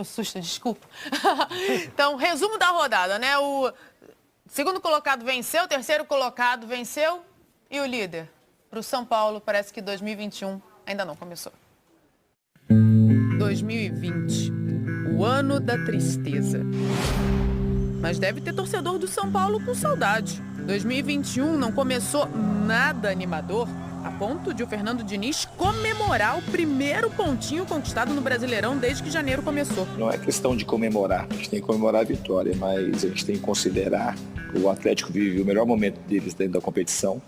meu susto, desculpa. Então, resumo da rodada, né? O segundo colocado venceu, o terceiro colocado venceu e o líder. Para o São Paulo, parece que 2021 ainda não começou. 2020, o ano da tristeza. Mas deve ter torcedor do São Paulo com saudade. 2021 não começou nada animador, a ponto de o Fernando Diniz comemorar o primeiro pontinho conquistado no Brasileirão desde que janeiro começou. Não é questão de comemorar, a gente tem que comemorar a vitória, mas a gente tem que considerar que o Atlético vive o melhor momento deles dentro da competição.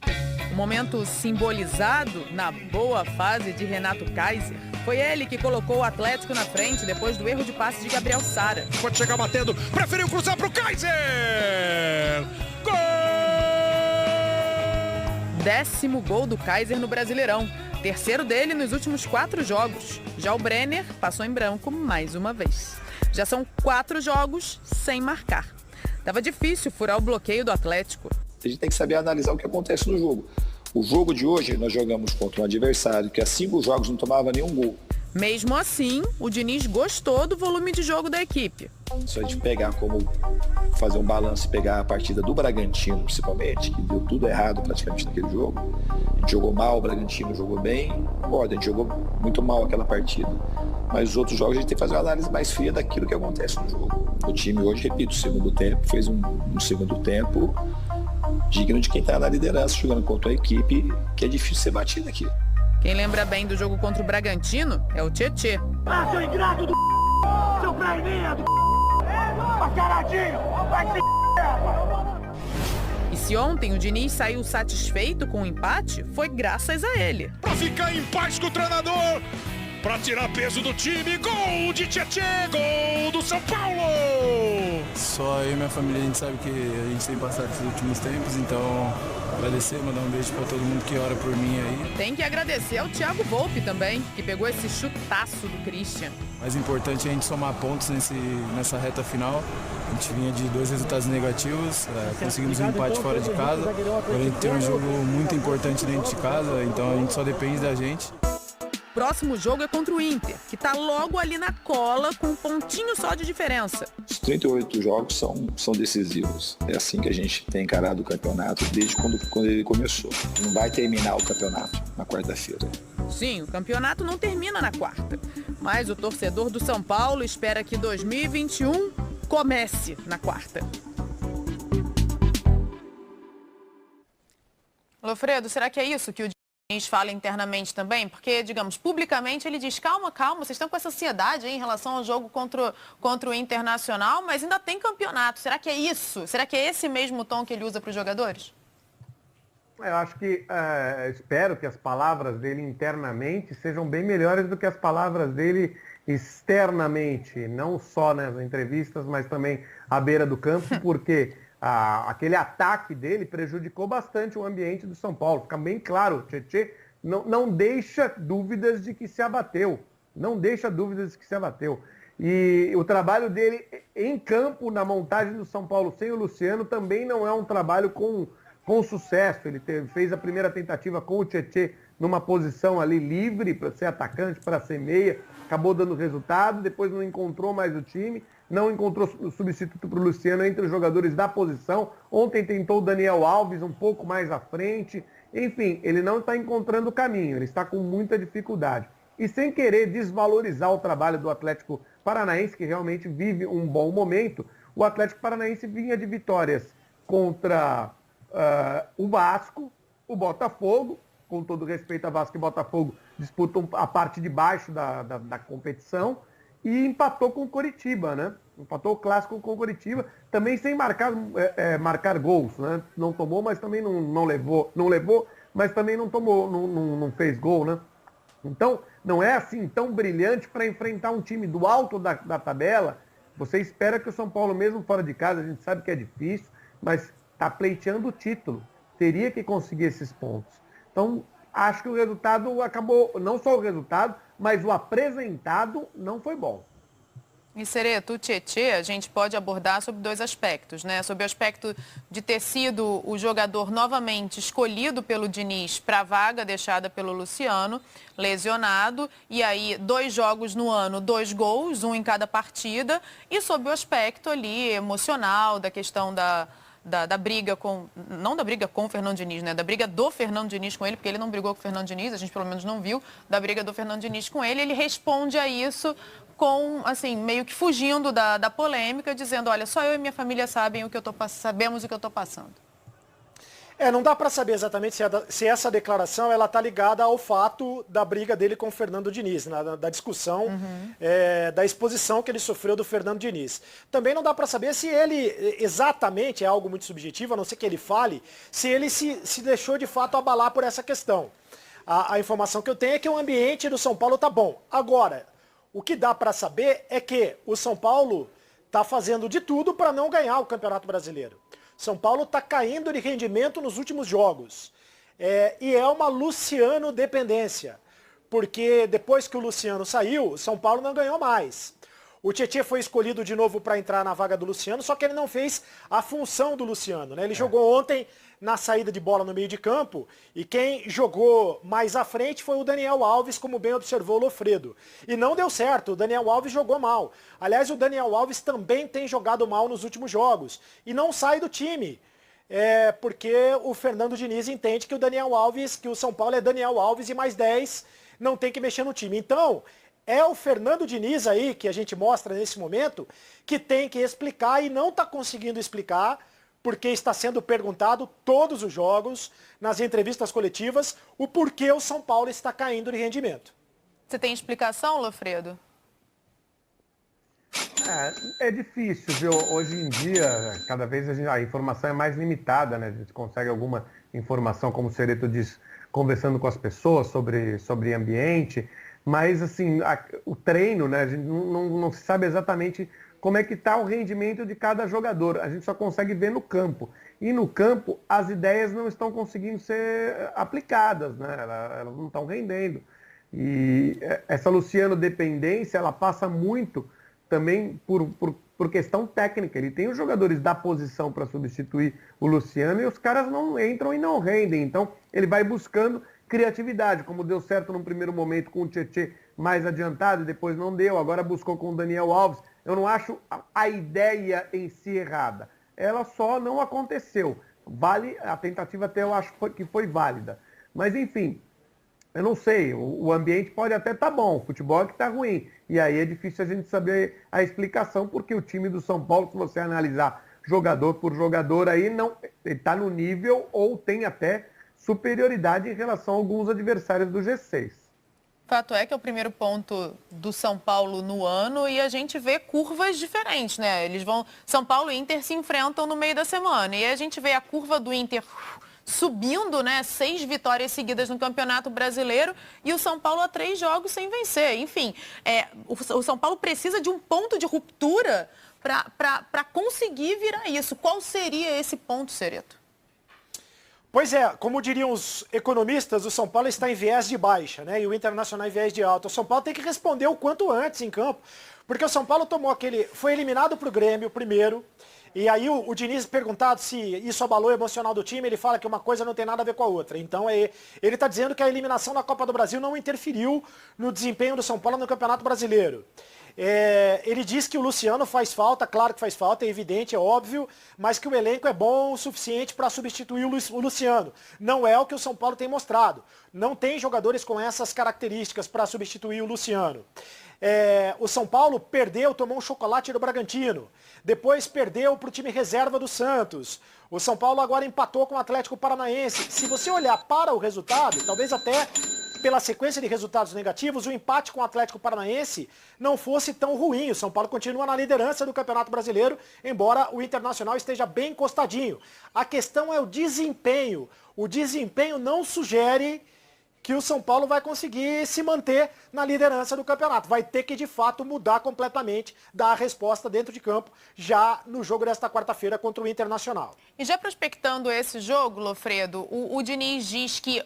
O momento simbolizado na boa fase de Renato Kaiser. Foi ele que colocou o Atlético na frente depois do erro de passe de Gabriel Sara. Pode chegar batendo, preferiu cruzar pro Kaiser! Gol! 10º gol do Kaiser no Brasileirão. Terceiro dele nos últimos 4 jogos. Já o Brenner passou em branco mais uma vez. Já são 4 jogos sem marcar. Tava difícil furar o bloqueio do Atlético. A gente tem que saber analisar o que acontece no jogo. O jogo de hoje, nós jogamos contra um adversário que há 5 jogos não tomava nenhum gol. Mesmo assim, o Diniz gostou do volume de jogo da equipe. Se a gente pegar como fazer um balanço e pegar a partida do Bragantino, principalmente, que deu tudo errado praticamente naquele jogo. A gente jogou mal, o Bragantino jogou bem. Olha, a gente jogou muito mal aquela partida. Mas os outros jogos a gente tem que fazer uma análise mais fria daquilo que acontece no jogo. O time hoje, repito, o segundo tempo, fez um segundo tempo digno de quem está na liderança, jogando contra uma equipe que é difícil ser batida aqui. Quem lembra bem do jogo contra o Bragantino é o Tietê. Ah, seu ingrato do seu prainha do mascaradinho, vai se E se ontem o Diniz saiu satisfeito com o empate, foi graças a ele. Pra ficar em paz com o treinador, pra tirar peso do time, gol de Tietê, gol do São Paulo! Só eu e minha família, a gente sabe que a gente tem passado esses últimos tempos, então agradecer, mandar um beijo pra todo mundo que ora por mim aí. Tem que agradecer ao Thiago Volpi também, que pegou esse chutaço do Christian. Mais importante é a gente somar pontos nessa reta final. A gente vinha de 2 resultados negativos, conseguimos um empate fora de casa. Agora a gente tem um jogo muito importante dentro de casa, então a gente só depende da gente. Próximo jogo é contra o Inter, que tá logo ali na cola com um pontinho só de diferença. Os 38 jogos são decisivos. É assim que a gente tem encarado o campeonato desde quando ele começou. Não vai terminar o campeonato na quarta-feira. Sim, o campeonato não termina na quarta, mas o torcedor do São Paulo espera que 2021 comece na quarta. Lofredo, será que é isso que o Diniz fala internamente também? Porque, digamos, publicamente ele diz, calma, vocês estão com essa ansiedade aí em relação ao jogo contra o Internacional, mas ainda tem campeonato. Será que é isso? Será que é esse mesmo tom que ele usa para os jogadores? Eu acho que, espero que as palavras dele internamente sejam bem melhores do que as palavras dele externamente, não só nas entrevistas, mas também à beira do campo, porque aquele ataque dele prejudicou bastante o ambiente do São Paulo. Fica bem claro, o Tietê não deixa dúvidas de que se abateu. Não deixa dúvidas de que se abateu. E o trabalho dele em campo, na montagem do São Paulo sem o Luciano, também não é um trabalho com sucesso. Ele fez a primeira tentativa com o Tietê numa posição ali livre para ser atacante, para ser meia. Acabou dando resultado, depois não encontrou mais o time, não encontrou o substituto para o Luciano entre os jogadores da posição. Ontem tentou o Daniel Alves um pouco mais à frente. Enfim, ele não está encontrando o caminho, ele está com muita dificuldade. E sem querer desvalorizar o trabalho do Atlético Paranaense, que realmente vive um bom momento, o Atlético Paranaense vinha de vitórias contra o Vasco, o Botafogo, com todo respeito a Vasco e Botafogo, disputam a parte de baixo da competição, e empatou com o Coritiba, né? Empatou o clássico com o Coritiba, também sem marcar gols, né? Não tomou, mas também não levou, mas também não tomou, não fez gol, né? Então, não é assim tão brilhante para enfrentar um time do alto da tabela. Você espera que o São Paulo, mesmo fora de casa, a gente sabe que é difícil, mas está pleiteando o título. Teria que conseguir esses pontos. Então, acho que o resultado acabou, não só o resultado, mas o apresentado não foi bom. E Cereto, o Tietê, a gente pode abordar sobre 2 aspectos, né? Sobre o aspecto de ter sido o jogador novamente escolhido pelo Diniz para a vaga deixada pelo Luciano, lesionado, e aí 2 jogos no ano, 2 gols, 1 em cada partida, e sobre o aspecto ali emocional, da questão da briga com, não da briga com o Fernando Diniz, né? Da briga do Fernando Diniz com ele, porque ele não brigou com o Fernando Diniz, a gente pelo menos não viu, da briga do Fernando Diniz com ele responde a isso com, assim, meio que fugindo da polêmica, dizendo, olha, só eu e minha família sabemos o que eu estou passando. Não dá para saber exatamente se essa declaração ela está ligada ao fato da briga dele com o Fernando Diniz, da discussão, da exposição que ele sofreu do Fernando Diniz. Também não dá para saber se ele exatamente, é algo muito subjetivo, a não ser que ele fale, se ele se deixou de fato abalar por essa questão. A informação que eu tenho é que o ambiente do São Paulo está bom. Agora, o que dá para saber é que o São Paulo está fazendo de tudo para não ganhar o Campeonato Brasileiro. São Paulo está caindo de rendimento nos últimos jogos. E é uma Luciano dependência. Porque depois que o Luciano saiu, o São Paulo não ganhou mais. O Tietê foi escolhido de novo para entrar na vaga do Luciano, só que ele não fez a função do Luciano, né? Ele jogou ontem na saída de bola no meio de campo, e quem jogou mais à frente foi o Daniel Alves, como bem observou o Lofredo. E não deu certo, o Daniel Alves jogou mal. Aliás, o Daniel Alves também tem jogado mal nos últimos jogos, e não sai do time. Porque o Fernando Diniz entende que o Daniel Alves, que o São Paulo é Daniel Alves e mais 10, não tem que mexer no time. Então, é o Fernando Diniz aí, que a gente mostra nesse momento, que tem que explicar e não está conseguindo explicar, porque está sendo perguntado todos os jogos, nas entrevistas coletivas, o porquê o São Paulo está caindo de rendimento. Você tem explicação, Lofredo? É difícil, viu? Hoje em dia, cada vez a informação é mais limitada, né? A gente consegue alguma informação, como o Cereto diz, conversando com as pessoas sobre ambiente, mas assim, o treino, né? A gente não se sabe exatamente como é que está o rendimento de cada jogador. A gente só consegue ver no campo. E no campo, as ideias não estão conseguindo ser aplicadas, né? Elas não estão rendendo. E essa Luciano dependência, ela passa muito também por questão técnica. Ele tem os jogadores da posição para substituir o Luciano e os caras não entram e não rendem. Então, ele vai buscando criatividade, como deu certo no primeiro momento com o Tietê mais adiantado, depois não deu, agora buscou com o Daniel Alves. Eu não acho a ideia em si errada. Ela só não aconteceu. A tentativa até eu acho que foi válida. Mas, enfim, eu não sei. O ambiente pode até estar bom. O futebol é que está ruim. E aí é difícil a gente saber a explicação, porque o time do São Paulo, se você analisar jogador por jogador, aí não está no nível ou tem até superioridade em relação a alguns adversários do G6. Fato é que é o primeiro ponto do São Paulo no ano e a gente vê curvas diferentes, né? São Paulo e Inter se enfrentam no meio da semana e a gente vê a curva do Inter subindo, né? 6 vitórias seguidas no Campeonato Brasileiro e o São Paulo a 3 jogos sem vencer. Enfim, o São Paulo precisa de um ponto de ruptura para conseguir virar isso. Qual seria esse ponto, Cereto? Pois é, como diriam os economistas, o São Paulo está em viés de baixa, né? E o Internacional em viés de alta. O São Paulo tem que responder o quanto antes em campo, porque o São Paulo foi eliminado para o Grêmio primeiro, e aí o Diniz perguntado se isso abalou o emocional do time, ele fala que uma coisa não tem nada a ver com a outra. Então ele está dizendo que a eliminação da Copa do Brasil não interferiu no desempenho do São Paulo no Campeonato Brasileiro. Ele diz que o Luciano faz falta, claro que faz falta, é evidente, é óbvio, mas que o elenco é bom o suficiente para substituir o Luciano. Não é o que o São Paulo tem mostrado. Não tem jogadores com essas características para substituir o Luciano. O São Paulo tomou um chocolate do Bragantino, depois perdeu para o time reserva do Santos. O São Paulo agora empatou com o Atlético Paranaense. Se você olhar para o resultado, talvez até pela sequência de resultados negativos, o empate com o Atlético Paranaense não fosse tão ruim. O São Paulo continua na liderança do Campeonato Brasileiro, embora o Internacional esteja bem encostadinho. A questão é o desempenho. O desempenho não sugere que o São Paulo vai conseguir se manter na liderança do campeonato. Vai ter que, de fato, mudar completamente, dar a resposta dentro de campo, já no jogo desta quarta-feira contra o Internacional. E já prospectando esse jogo, Lofredo, o Diniz diz que